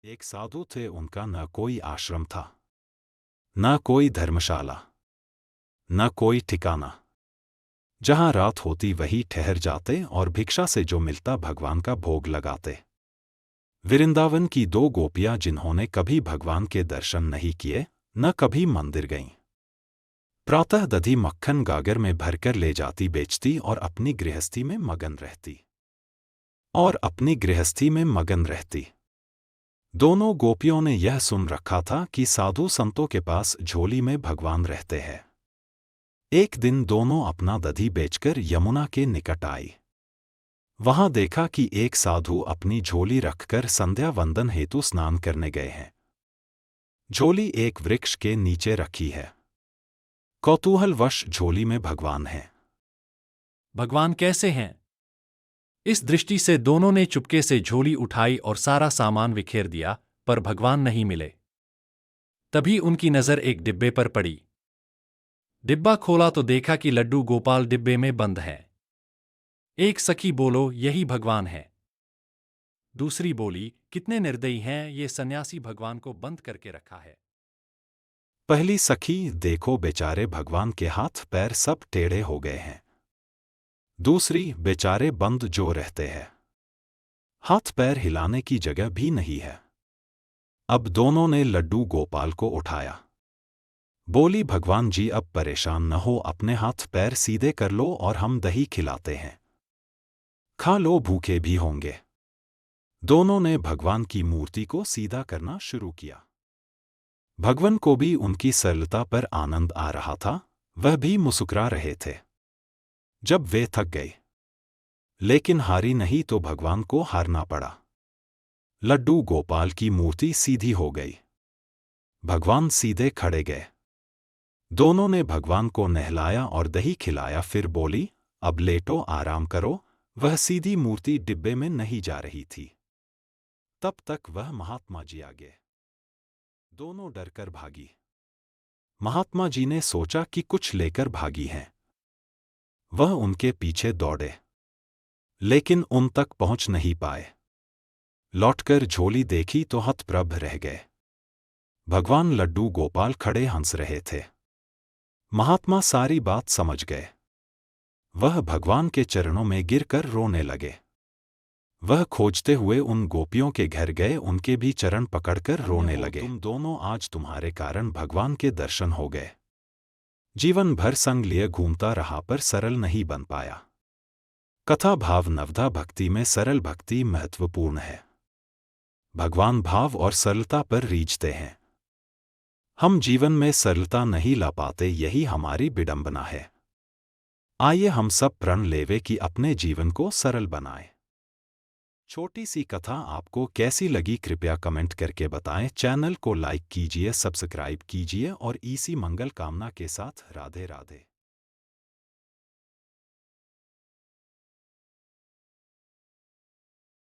एक साधु थे, उनका न कोई आश्रम था, न कोई धर्मशाला, न कोई ठिकाना। जहां रात होती वहीं ठहर जाते और भिक्षा से जो मिलता भगवान का भोग लगाते। वृंदावन की दो गोपियां जिन्होंने कभी भगवान के दर्शन नहीं किए, न कभी मंदिर गईं, प्रातः दधी मक्खन गागर में भरकर ले जाती, बेचती और अपनी गृहस्थी में मगन रहती। दोनों गोपियों ने यह सुन रखा था कि साधु संतों के पास झोली में भगवान रहते हैं। एक दिन दोनों अपना दधी बेचकर यमुना के निकट आई। वहां देखा कि एक साधु अपनी झोली रखकर संध्या वंदन हेतु स्नान करने गए हैं। झोली एक वृक्ष के नीचे रखी है। कौतूहलवश झोली में भगवान हैं। भगवान कैसे हैं? इस दृष्टि से दोनों ने चुपके से झोली उठाई और सारा सामान बिखेर दिया, पर भगवान नहीं मिले। तभी उनकी नजर एक डिब्बे पर पड़ी। डिब्बा खोला तो देखा कि लड्डू गोपाल डिब्बे में बंद है। एक सखी बोलो, यही भगवान है। दूसरी बोली, कितने निर्दयी हैं, ये सन्यासी भगवान को बंद करके रखा है। पहली सखी, देखो बेचारे भगवान के हाथ पैर सब टेढ़े हो गए हैं। दूसरी, बेचारे बंद जो रहते हैं, हाथ पैर हिलाने की जगह भी नहीं है। अब दोनों ने लड्डू गोपाल को उठाया। बोली, भगवान जी अब परेशान न हो, अपने हाथ पैर सीधे कर लो और हम दही खिलाते हैं, खा लो, भूखे भी होंगे। दोनों ने भगवान की मूर्ति को सीधा करना शुरू किया। भगवान को भी उनकी सरलता पर आनंद आ रहा था, वह भी मुस्कुरा रहे थे। जब वे थक गए, लेकिन हारी नहीं तो भगवान को हारना पड़ा। लड्डू गोपाल की मूर्ति सीधी हो गई। भगवान सीधे खड़े गए। दोनों ने भगवान को नहलाया और दही खिलाया। फिर बोली, अब लेटो, आराम करो। वह सीधी मूर्ति डिब्बे में नहीं जा रही थी। तब तक वह महात्मा जी आ गए। दोनों डरकर भागी। महात्मा जी ने सोचा कि कुछ लेकर भागी हैं। वह उनके पीछे दौड़े, लेकिन उन तक पहुंच नहीं पाए। लौटकर झोली देखी तो हतप्रभ रह गए। भगवान लड्डू गोपाल खड़े हंस रहे थे। महात्मा सारी बात समझ गए। वह भगवान के चरणों में गिरकर रोने लगे। वह खोजते हुए उन गोपियों के घर गए, उनके भी चरण पकड़कर रोने लगे। तुम दोनों, आज तुम्हारे कारण भगवान के दर्शन हो गए। जीवन भर संग लिए घूमता रहा पर सरल नहीं बन पाया। कथा भाव नवधा भक्ति में सरल भक्ति महत्वपूर्ण है। भगवान भाव और सरलता पर रीझते हैं। हम जीवन में सरलता नहीं ला पाते, यही हमारी विडंबना है। आइए हम सब प्रण लेवे कि अपने जीवन को सरल बनाएं। छोटी सी कथा आपको कैसी लगी कृपया कमेंट करके बताएं। चैनल को लाइक कीजिए, सब्सक्राइब कीजिए और इसी मंगल कामना के साथ राधे राधे।